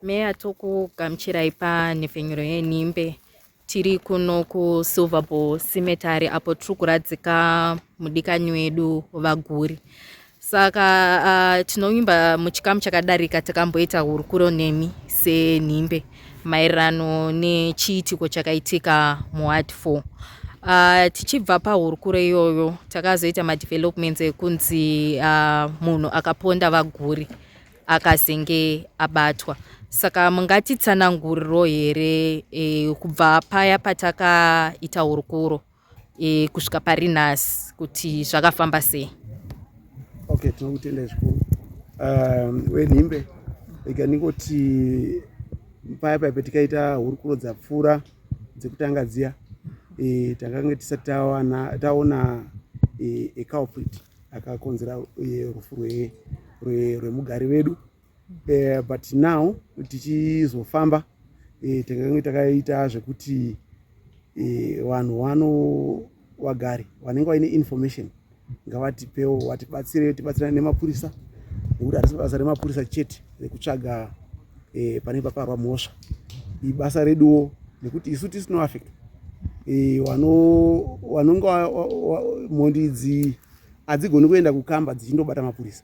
Meya tokugamuchirai panhefenyuro yenhimbe tiri kuno kusilver ball cemetery apo tiri kuradzika mudikanyi wedu Vaguri. Saka tinovimba muchikamu chakadarika takamboita hurukuro nemi senhimbe maererano nechiitiko chakaitika muward 4. Tichibva pahurukuro iyoyo takazoita madevelopments ekunzi munhu akaponda Vaguri akazenge abatwa. Saka mungatitsananguriro here kubva paya patakaita hurukuro kusvika pari nhasi kuti zvakafamba sei? Okay, tinokutenda zvikuru. Wenhimbe ikandingoti paya patikaita hurukuro dzapfuura dzekutanga dziya, takanga tisati taona culprit akakonzera rufu rwemugari wedu. But now tichizofamba takanga takaita zvekuti vanhu vagari vanenge vaine information ngavatipewo tibatsirane nemapurisa, nekuti hatisi basa remapurisa chete rekutsvaga pane paparwa mhosva. Ibasa reduwo nekuti isu tisinoafekta vanonge mhondi idzi hadzigoni kuenda kukamba dzichindobata mapurisa,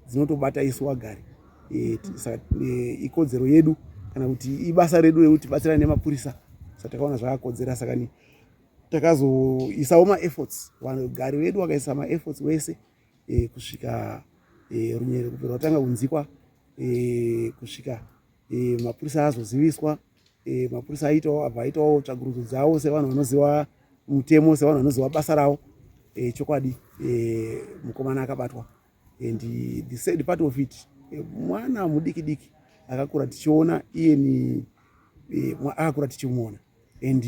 dzinotobata isu vagari. Ikodzero yedu kana kuti ibasa redu rekuti tibatsirane nemapurisa. Saka takaona zvakakodzera, saka takazoisawo maefforts, vagari vedu vakaisa maefforts wese kusvika runyerero kupera kutanga kunzikwa kusvika mapurisa azoziviswa. Mapurisa aitawo tsvagurudzo dzavo sevanhu vanoziva mutemo, sevanhu vanoziva basa ravo. Chokwadi mukomana akabatwa, and the sad part of it, mwana mudiki diki akakura tichiona iye akakura tichimuona, and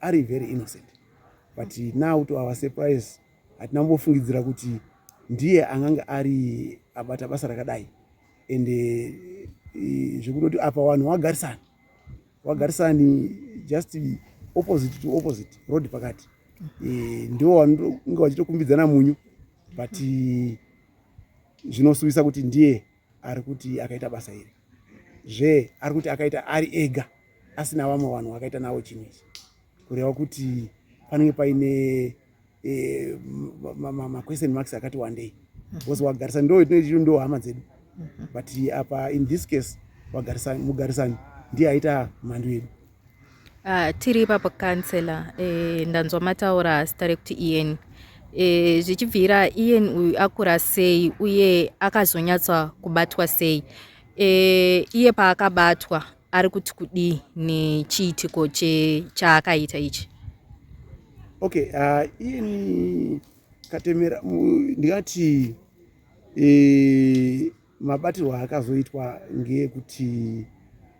ari very innocent. But now to our surprise hatina mbofungidzira kuti ndiye anganga ari abata basa rakadai. And zvikutoti apa vanhu vagarisani just opposite to opposite road pakati, ndiwo vanenge vachitokumbidzana munyu, but zvinosuvisa kuti ndiye ari kuti akaita basa iri ari kuti akaita ari ega asina vamwe vanhu vakaita nawo chinhu ichi, kureva kuti panenge paine question marks akati wandei, because wagarisani ndo hama dzedu. But apa in this case mugarisani ndiye aita mhando yedu. Tiri ipapo kansela, ndanzwa mataura zita rekuti Ian. Zvichibvira Ian uyu akura sei uye akazonyatsa kubatwa sei? Iye paakabatwa ari kuti kudii nechiitiko chaakaita ichi? Okay, Ian Katemera ndingati mabatirwo akazoitwa ngeyekuti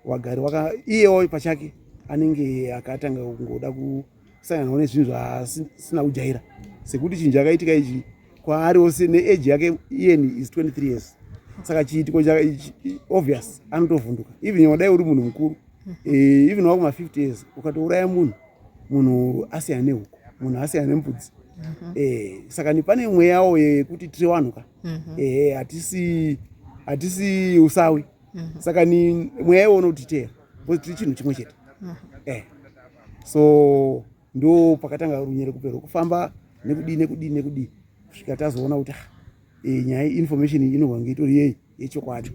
wagari iyewo pachake anenge akatanga kungoda kusangana nezvinhu zvaasina kujaira, sekuti chinhu chakaitika ichi kwaari wose neage yake Ian is 23 years. Saka chiitiko obvious anotovhunduka, even wadai uri munhu mukuru, even wakuma 50 years ukatouraya munhu asiyana nehuku, munhu asiyana nembudzi. Saka pane mweyawo yekuti tiri vanhu ka, hatisi usawi. Saka mweya iwo unotiteera because tiri chinhu chimwe chete. So ndo pakatanga runyerero kupera kufamba nekudii kusvika tazoona kuti nyaya information inogwange itori yechokwadi.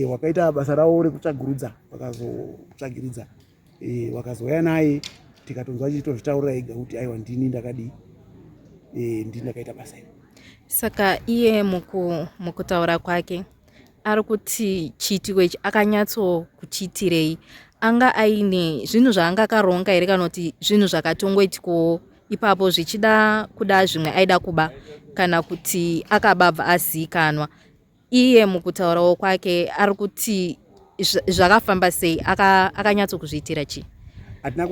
Wakaita basa ravo rekutsvagurudza vakazotsvagiridza, vakazouya naye tikatonzwa chitozvitaurira ega kuti aiwa ndini ndakadii, ndini ndakaita basa iri. Saka iye mukutaura kwake ari kuti chiitiko ichi akanyatso kuchiitirei? Anga aine zvinhu zvaanga akaronga here kana kuti zvinhu zvakatongoitiko ipapo zvichida kuda zvimwe aida kuba, kana kuti akabva azikanwa? Iye mukutaurawo kwake ari kuti zvakafamba sei, akanyatso kuzviitira chii? Hatina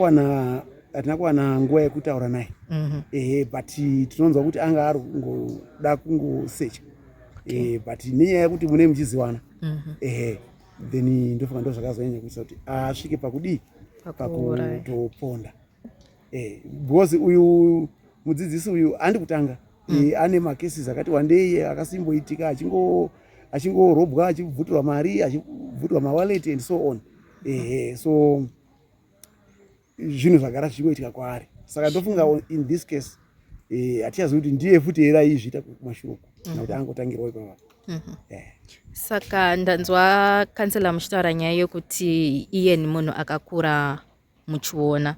kuwana nguva yekutaura naye, but tinonzwa kuti anga ari kungoda kungosecha, but nenyaya yekuti mune muchiziwana, then ndofunga ndo zvakazonyanya kuisa kuti asvike pakudii, pakutoponda. Because uyu mudzidzisi uyu handi kutanga, ane makesis akati wandei akasimboitika achingorobwa, achibvutirwa mari, achibvutirwa mawallet and so on. So zvinhu zvagara zvichingoitika kwaari. Saka ndofunga in this case hatichazivi kuti ndiye futi here aizviita kumashure uku kana kuti angotangirwa ipapo. Saka ndanzwa kansela muchitaura nyaya yekuti iye ni munhu akakura muchiona.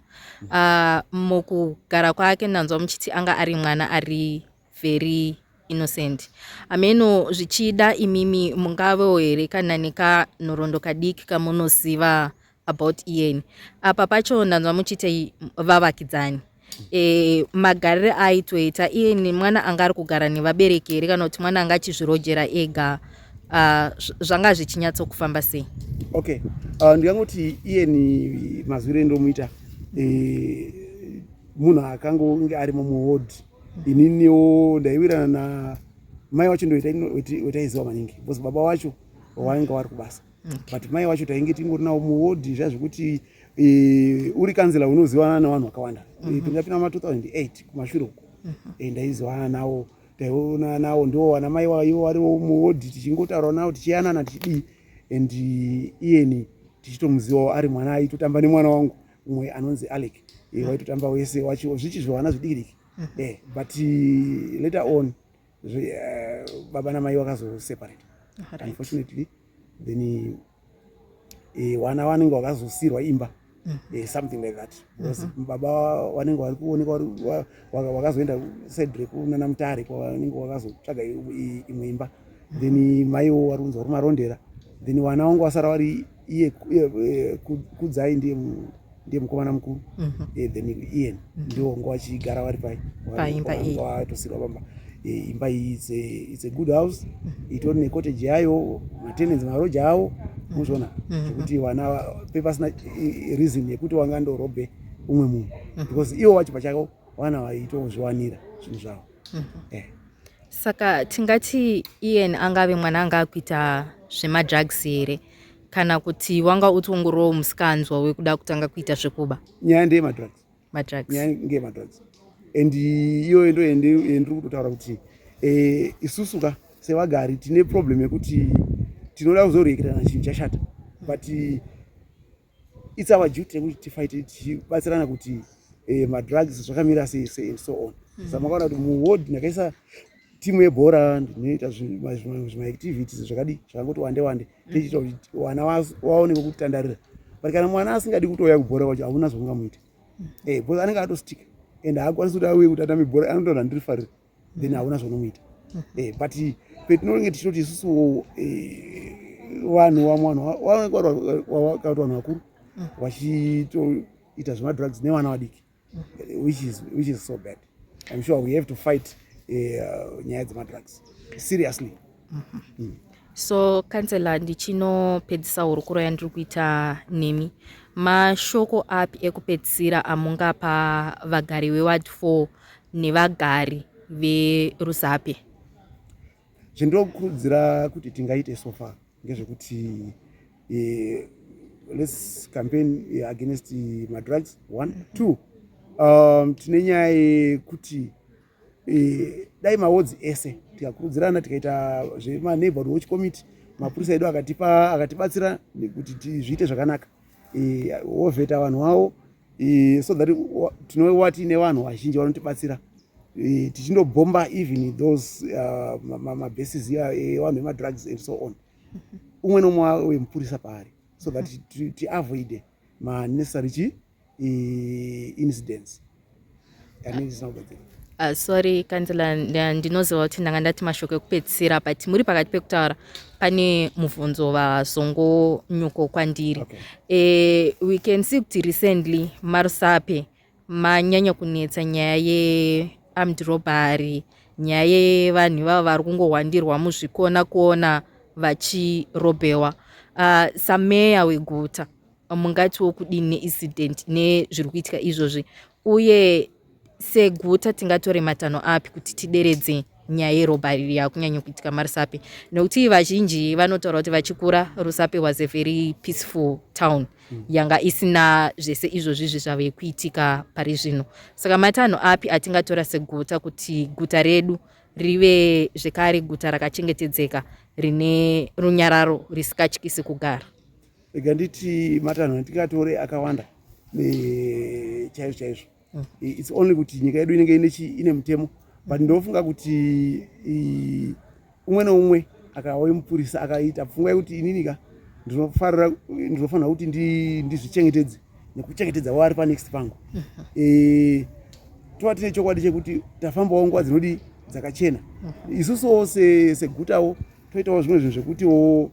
Mukugara kwake ndanzwa muchiti anga ari mwana ari very innocent. Ameno zvichida imimi mungavewo here kana nekanhoroondo kadiki kamunoziva about Ian. Apa pacho ndanzwa muchiti vavakidzani. Magarire aitoita iye ni mwana anga ari kugara nevabereki here kana kuti mwana anga achizvirojera ega, zvanga zvichinyatsokufamba sei? Okay, ndingangoti iye ni mazwire ndomuita munhu akange ari mumuward. Ininiwo ndaiwirana na mai wacho ndoitaiziva maningi because baba wacho wainga wari kubasa. But mai wacho tainge tingori nawo muward zvazvokuti uri kanzela unozivana navanhu vakawanda. Pingapinda ma2008 kumashure uko ndaizivana nawo, taiona nawo ndo ana mai waivo variwo muward tichingotaura nawo tichiyanana tichidii. And iyeni tichitomuzivawo ari mwana aitotamba nemwana wangu umwe anonzi Alec, waitotamba wese wacho zvichizvivana zvidiki. But later on baba namai vakazoseparate unfortunately. Then wana vanenge vakazosiyirwa imba, something like that, because baba vanenge vari kuonekwa vakazoenda side rekunana Mutare kwavanenge vakazotsvaga imwe imba. Then maiwo vari kunzi vari kumarondera. Then vana vangu vasara vari iye Kudzai ndiye mukomana mukuru. Then Ian ndiwo ngo vachigara vari paimba iyi vatosirwa pamba. Imba iyi it's a good house, itori necottage yayo, maintenance maroja avo, muzvona kuti vana pepasina reason yekuti vangandorobhe umwe munhu, because ivo vacho pachavo vana vaitozviwanira zvinhu zvavo. Saka tingati Ian angave mwana anga akuita zvemadrugs here kana kuti wanga utongorowo musikanzwa wekuda kutanga kuita zvekuba? Nyaya ndeyemadrugs. Nyaya ngeyemadrugs. And iyoyo ndo ndiri kutotaura kuti isusu sevagari tine problem yekuti tinoda kuzorekerana chinhu chashata, but it's our duty yekuti tifight tichibatsirana kuti madrugs zvakamira sei and so on. Saka makaona kuti muward ndakaisa timu yebhora, ndinoita zvimaactivities zvakangoti wande tichiita kuti vana vaone kutandarira. But kana mwana asingadi kutouya kubhora kwacho hakuna zvaungamuita, because anenge atostika and haakwanisi kuti auye kuti atambe bhora, anotaura ndirifarira, then hauna zvaunomuita. But petinonge tichitoti isusu vanhu wakati vanhu vakuru vachitoita zvemadrugs nevana vadiki, which is so bad. I'm sure we have to fight nyaya dzemadrugs seriously. So kansela, ndichinopedzisa hurukuro yandiri kuita nemi, mashoko api ekupedzisira amungapa vagari veward 4 nevagari veRusape? Zvendinokurudzira kuti tingaite so far ngezvekuti let's campaign against madrugs 1. 2, tine nyaya yekuti dai maodzi ese tikakurudzirana tikaita zvemaneighborhood watch committee, mapurisa edu akatibatsira kuti zviite zvakanaka, wovheta vanhu vavo, so that tinova tiine vanhu vazhinji vanotibatsira tichindobhomba even those mabases evanhu vemadrugs and so on, umwe nomwe wemupurisa paari, so that tiavoid manecessary incidents. Sorry kansela, ndinoziva kuti ndanga ndati mashoko ekupedzisira, but muri pakati pekutaura pane mubvunzo vazongonyuko kwandiri. We can see kuti recently maRusape manyanya kunetsa nyaya yearmed robbery, nyaya yevanhu ivavo vari kungohwandirwa muzvikona vachirobhewa. Sameya weguta mungatiwo kudini neincident nezviri kuitika izvozvi, uye seguta tingatore matanho api kuti tideredze nyaya yerobhari yakunyanya kuitika maRusape? Nekuti vazhinji vanotaura kuti vachikura Rusape was a very peaceful town, yanga isina zvese izvozvi zvave kuitika pari zvino. Saka matanho api atingatora seguta kuti guta redu rive zvekare guta rakachengetedzeka rine runyararo risikatyisi kugara. Rega nditi matanho andingatore akawanda chaizvo chaizvo. It's only kuti nyika yedu inenge ine mutemo, but ndofunga kuti umwe neumwe akauye mupurisa akaita pfungwa yekuti ininika ndinofanira kuti ndizvichengetedze nekuchengetedza vari panext pangu. Tova tine chokwadi chekuti tafambawo nguva dzinodi dzakachena. Isusuwo segutawo toitawo zvimwe zvinhu zvekutiwo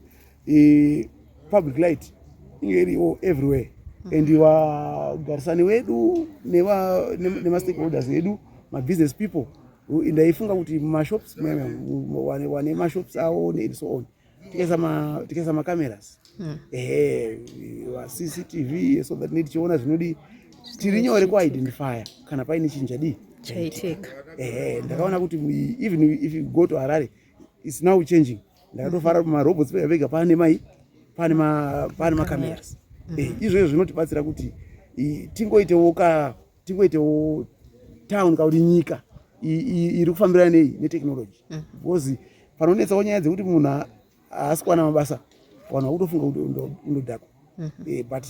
public light inge iriwo everywhere, and vagarisani vedu nemastakeholders vedu, mabusiness people, ndaifunga kuti mashops wane mashops awo and so on tikaisa macameras CCTV so that tichiona zvinodi tiri nyore kuidentifya kana paine chinhu chaitika. Ndakaona kuti even if you go to Harare it's now changing. Ndakatofara marobots vega pane macameras. Izvozvo zvinotibatsira kuti tingoitewo town kuti nyika iri kufambirana netechnology, because panonetsawo nyaya dzekuti munhu haasi kuwana mabasa, vanhu vakutofunga kuti undodhakwa, but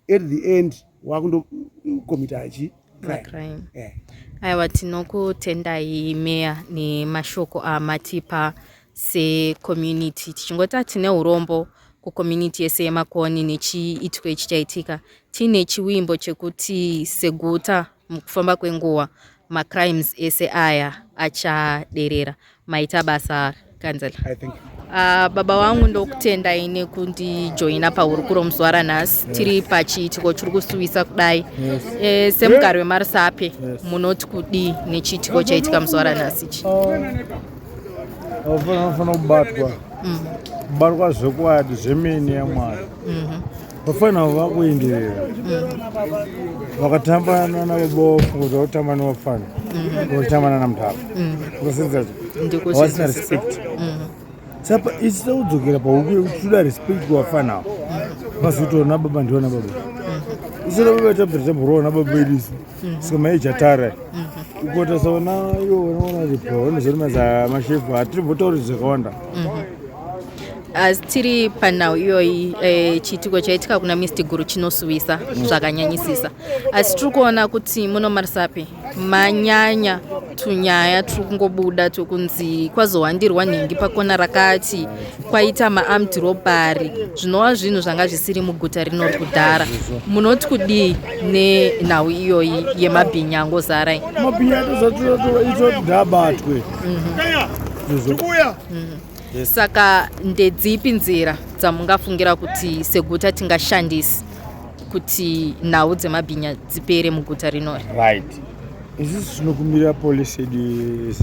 at the end wakundokomita crime. Aiwa, tinokutendai meya nemashoko amatipa secommunity. Tichingoti tine urombo kucommunity yese yeMakoni nechiitiko ichi chaitika, tine chiwimbo chekuti seguta mukufamba kwenguva macrimes ese aya achaderera. Maita basa Kanzela. Baba wangu ndokutendai nekundijoina paurukuro muzuva ranhasi. Tiri pachiitiko chiri kusuvisa kudai. Semugari weMarisape munoti kudii nechiitiko chaitika muzuva ranhasi ichi? Vanofana kubatwa zvokwadi zvemene yaMwari. Vafanira vakuenderera vakatambana navabofu kuti vakutamba nevafana vakutambana namutaro ukasenza havasina respect. Saka isi taudzokera pauku yekuti toda respect kuvafana avo vazotaura nababa ndiona baba isina baba tabvira tamborova nababa vedu isi saka maijatara ukota saona ivo vanoona ripo vanozorimadza mashefu hatiribvotauri zvakawanda. As tiri panhau iyoyi chiitiko chaitika kuna Mr. Guru chinosuvisa zvakanyanyisisa, asi tiri kuona kuti muno Marisape manyanya tunyaya turi kungobuda tokunzi kwazowandirwa nhingi pakona rakati kwaita maarmed robbery, zvinova zvinhu zvanga zvisiri muguta rino kudhara. Munoti kudii nenhau iyoyi yemabhinya angozarai? Mabhinya atozatoita ndabatwe. Saka ndedzipi nzira dzamungafungira kuti seguta tingashandisi kuti nhau dzemabhinya dzipere muguta rinori? Right. Isusu tinokumbira polisi yedu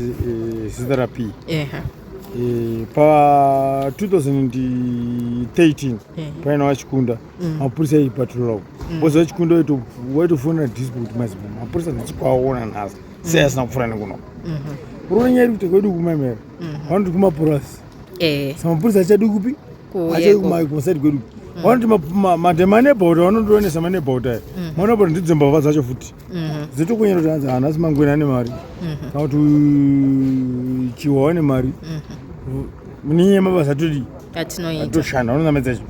CRP. Pa 2013 paina wachikunda mapurisa aipatrolawo bozi wachikunda waitofonera dispute mazima mapurisa ndichikwaona nhasi sei asina kupfuura nekuno urona nyaya kuti kwedu kumamera vanoti kumapurasi saka mapurisa achadi kupi achadikumasaidi kwedu vanoti mademanebhauta vanondoonesa manebhauta aya manebhauta ndidzo mbavha dzacho futi dzitokonyera kuti hanzi hanasi mangwena ane mari kana kuti chiwa wane mari muninye mabasa atodi atoshanda unonamedzacho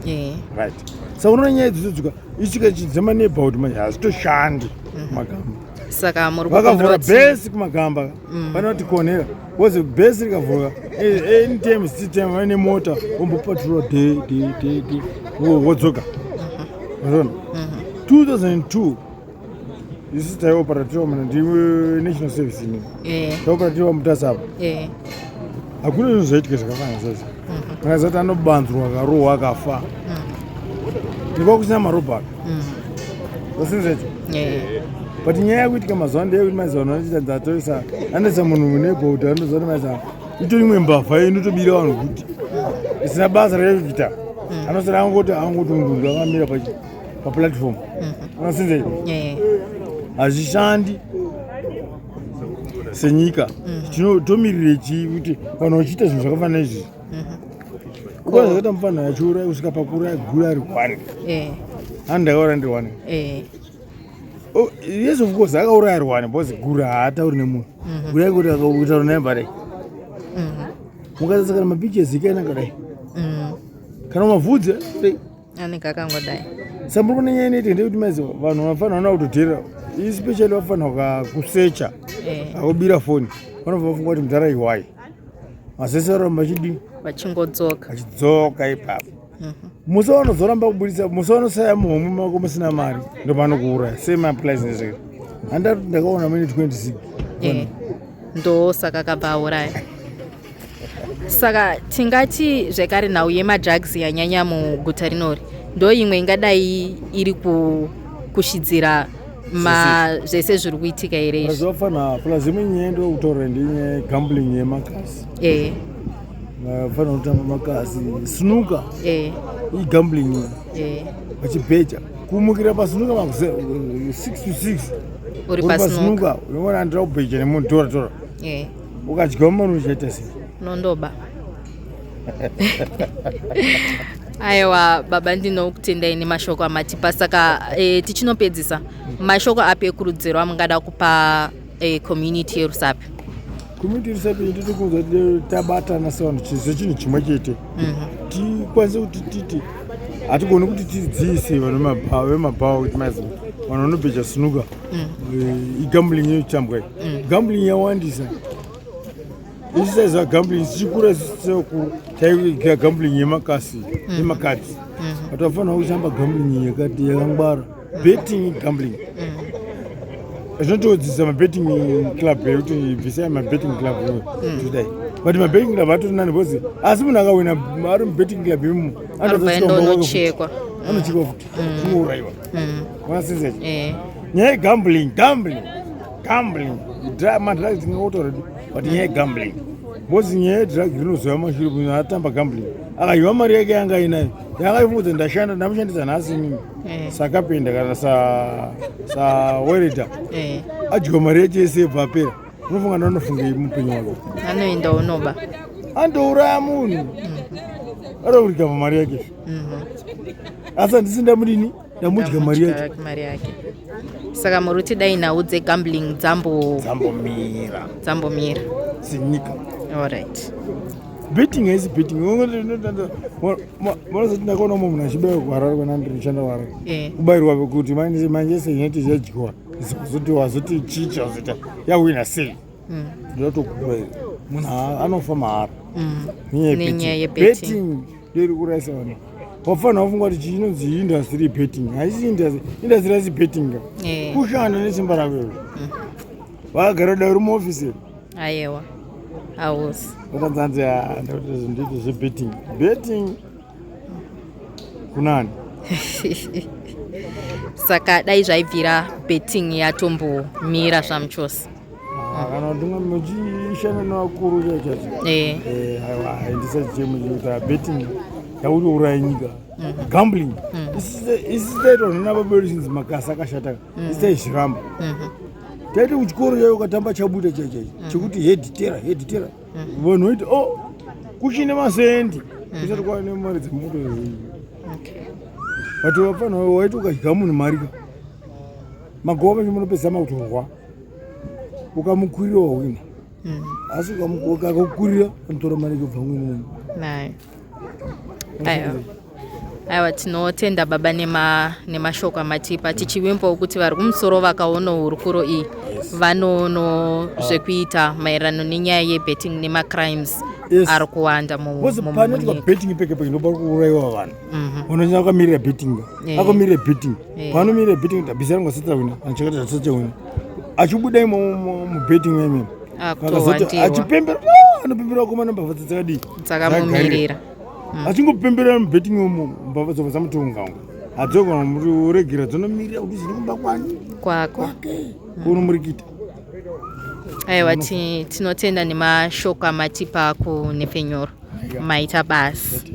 right. Saka unoona nyaya dzotodzoka isvika chidzema nebhauti manje hazitoshandi magamba, saka vakavhura bhesi kumagamba pana kuti konera wozi bhesi rikavhura anytime system vaine mota ombopatrula wodzoka. 2002 isi taioperativa mana ndiwe national service ini taoperativa mutasapa hakuna zvinhu zvaitika zvakafanana sasa akazati anobanzurwa akarohwa akafa ndikwakusina marobhaka wasinzecho but nyaya yakuitika mazuva ndeyekuti mazuva anoita dzatoisa anoisa munhu munebhauta anozoti maisa itori imwe mbavha inotobira vanhu kuti isina basa raikuita anosati angoti undundu akamira paplatform unosinzecho hazvishandi senyika tomirire chii kuti vanhu vachiita zvinhu zvakafanana izvi ukwanza kuita mufanha yachiuraya kusvika pakura gura ari 1 ani ndakaura ndiri 1 yes of course akauraya ari 1 because gura haatauri nemunhu gura ikoti akakutaura naye mbare mukatarisa kana mapictures ikaena kadai kana mavhudze anenge akangodai saka muri kune nyaya inoite ndekuti maizi vanhu vanofanira kutotera especially vafanira kusecha akubira foni vanobva vafunga kuti mudhara iwai masese varamba vachidzoka ipapo musa vanozoramba kubudisa musa vanosaya muhomwe mako musina mari ndopanokuuraya semaplaisinezveke handati ndakaona mune 26 ndo saka kabva auraya. Saka tingati zvekare nhau yemadrugs yanyanya muguta rinori ndo imwe ingadai iri kushidzira zvese zviri kuitika here izvi. Zvafanira pulazimwe nyaya ndokutaura ndinyaya yegambling yemakasi. Vafanira kutamba makasi snuka igambling vachibheja kumukira pasnuka 6 to 6 uri pasnuka unoona handira kubheja nemunhu tora ukadya mumanu uchaita sei nondoba. Aiwa baba ndinokutendai nemashoko amatipa. Saka tichinopedzisa mashoko api ekurudziro amungada kupa community yerusapi? Community yerusapi ndiri kuudza kuti tabatana sevanhu chiso chinhu chimwe chete tikwanise kuti titi hatigoni kuti tidziise vanhu vemabhawa kuti maizi vanhu vanobheja snuka igambling inotambwa gambling yawandisa isisaiza gambling sichikura sisokuru taiga gambling yemakasi yemakadzi but vafanira kushamba gambling yakangwara betting gambling zvinotodzisa mabetting club yekuti bvisai mabetting club today but mabetting club atori nani bcause asi munhu akawina ari mubetting club imo anochekwa futi unouraiwa wanasizecho nyaya yegambling madrugs tingautaura but nyaya yegambling bcause nyaya yedrug inozoya mashure munhu atamba gambling akahiwa mari yake yanga inayo yakaifudza ndashanda ndamushandisa nhasi inini sakapenda kana sawereda adyiwa mari yacho yese yebva apera unofunga ndanofunga mupenyu wake anoenda unoba andouraya munhu arokurikama mari yake asi handisi ndamudini ndamudya mari yake. Saka muri kuti dai nhau dzegambling dzambomira sinyika. Alright. Betting haisi betting. Manozoti ndakaona umwe munhu achibayirwa kuharare kana ndinoshanda kuharare kubayirwa kuti manje senyati zvadyiwa zoti wazoti chicha wazota yawina sei ndotokubayira munhu anofa mahara nenyaya yebetting ndiri kuraisa vanhu wafanira kufunga kuti chinonzi industry betting haisi industry haisi betting kushanda nesimba rako vakagara dai uri muofiseri aiwa hausi vakanzanzi nditi zvebetting kunani saka dai zvaibvira betting yatombomira zvamuchose kana kuti muchishanda nevakuru chachacho handisachichemuchiuta betting yakutouraya nyika gambling isitaitwa nenababerishinzi makasi akashata isitaizviramba taiti kuchikoro chayo ukatamba chabuda chaichaichi chekuti heditera vanhu vaiti kuchine masendi kusati kwava nemari dzemoto but vafanira waiti ukadya munhu marika magowa menyu munopedzisa makutorwa ukamukurira wawina asi ukakukurira anotora mari kubva mwini aiwa tinotenda baba nemashoko amatipa tichivimbawo kuti vari kumusoro vakaona hurukuro iyi vanono zvekuita maererano nenyaya yebetting nemacrimes ari kuwanda munyika peke ndopa kuurayiwa vanhu unonyanya akamirira betting akamirira betting panomirira betting tabhisa ringasatawina anachakati zvatisachawina achibuda mubetting memene achipembera anopembera wakomana mbavha dzakamumirira achingopembera mubetting umo mbavha dzobva dzamutongaunga hadzogona muri uregera dzonomirira kuti zvinokumba kwani kwake unomurikita. Aiwa tinotenda nemashoko amatipa kunefenyoro maita basi.